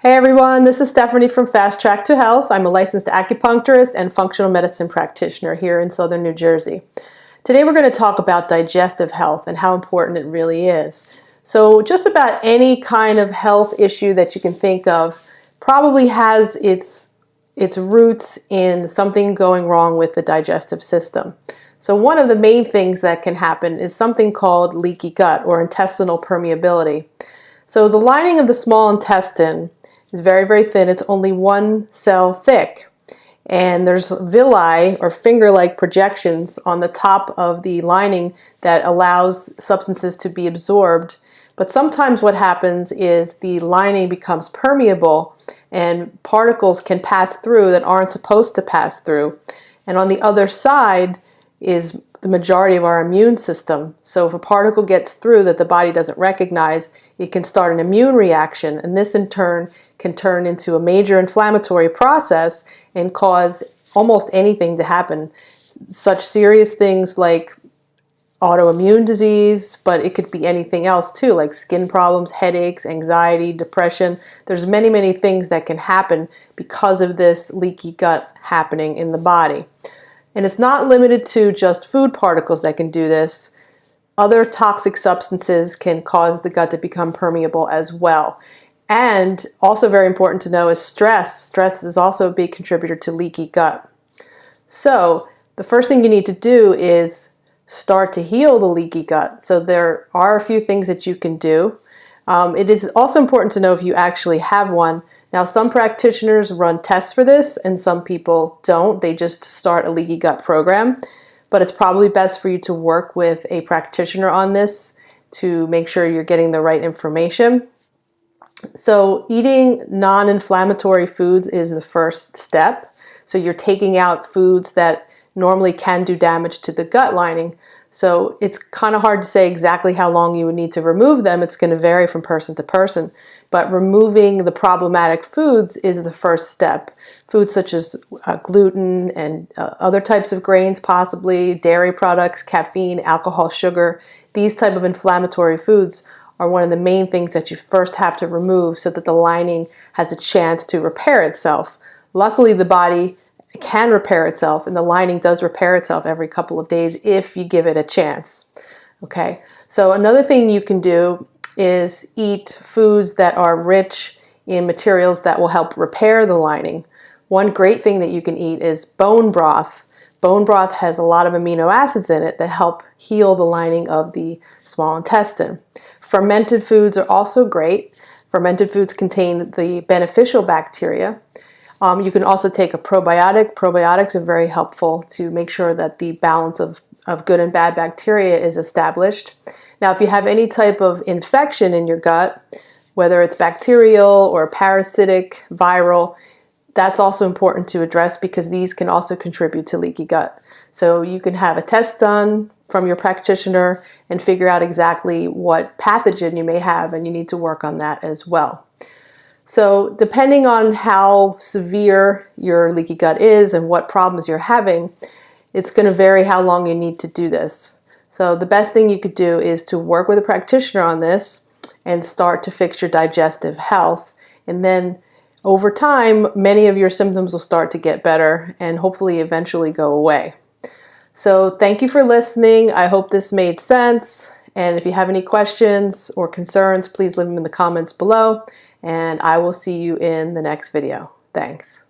Hey everyone, this is Stephanie from Fast Track to Health. I'm a licensed acupuncturist and functional medicine practitioner here in Southern New Jersey. Today we're going to talk about digestive health and how important it really is. So just about any kind of health issue that you can think of probably has its roots in something going wrong with the digestive system. So one of the main things that can happen is something called leaky gut or intestinal permeability. So the lining of the small intestine is very, very thin. It's only one cell thick. And there's villi or finger-like projections on the top of the lining that allows substances to be absorbed. But sometimes what happens is the lining becomes permeable and particles can pass through that aren't supposed to pass through. And on the other side is the majority of our immune system. So if a particle gets through that the body doesn't recognize, it can start an immune reaction, and this in turn can turn into a major inflammatory process and cause almost anything to happen. Such serious things like autoimmune disease, but it could be anything else too, like skin problems, headaches, anxiety, depression. There's many, many things that can happen because of this leaky gut happening in the body. And it's not limited to just food particles that can do this. Other toxic substances can cause the gut to become permeable as well. And also very important to know is stress. Stress is also a big contributor to leaky gut. So the first thing you need to do is start to heal the leaky gut. So there are a few things that you can do. It is also important to know if you actually have one. Now, some practitioners run tests for this and some people don't. They just start a leaky gut program. But it's probably best for you to work with a practitioner on this to make sure you're getting the right information. So eating non-inflammatory foods is the first step. So you're taking out foods that normally can do damage to the gut lining. So it's kind of hard to say exactly how long you would need to remove them. It's going to vary from person to person. But removing the problematic foods is the first step. Foods such as gluten and other types of grains, possibly dairy products, caffeine, alcohol, sugar. These type of inflammatory foods are one of the main things that you first have to remove so that the lining has a chance to repair itself. Luckily, the body can repair itself, and the lining does repair itself every couple of days if you give it a chance. Okay, so another thing you can do is eat foods that are rich in materials that will help repair the lining. One great thing that you can eat is bone broth. Bone broth has a lot of amino acids in it that help heal the lining of the small intestine. Fermented foods are also great. Fermented foods contain the beneficial bacteria. You can also take a probiotic. Probiotics are very helpful to make sure that the balance of good and bad bacteria is established. Now, if you have any type of infection in your gut, whether it's bacterial or parasitic, viral, that's also important to address because these can also contribute to leaky gut. So you can have a test done from your practitioner and figure out exactly what pathogen you may have, and you need to work on that as well. So depending on how severe your leaky gut is and what problems you're having, it's going to vary how long you need to do this. So the best thing you could do is to work with a practitioner on this and start to fix your digestive health. And then over time, many of your symptoms will start to get better and hopefully eventually go away. So thank you for listening. I hope this made sense. And if you have any questions or concerns, please leave them in the comments below. And I will see you in the next video. Thanks.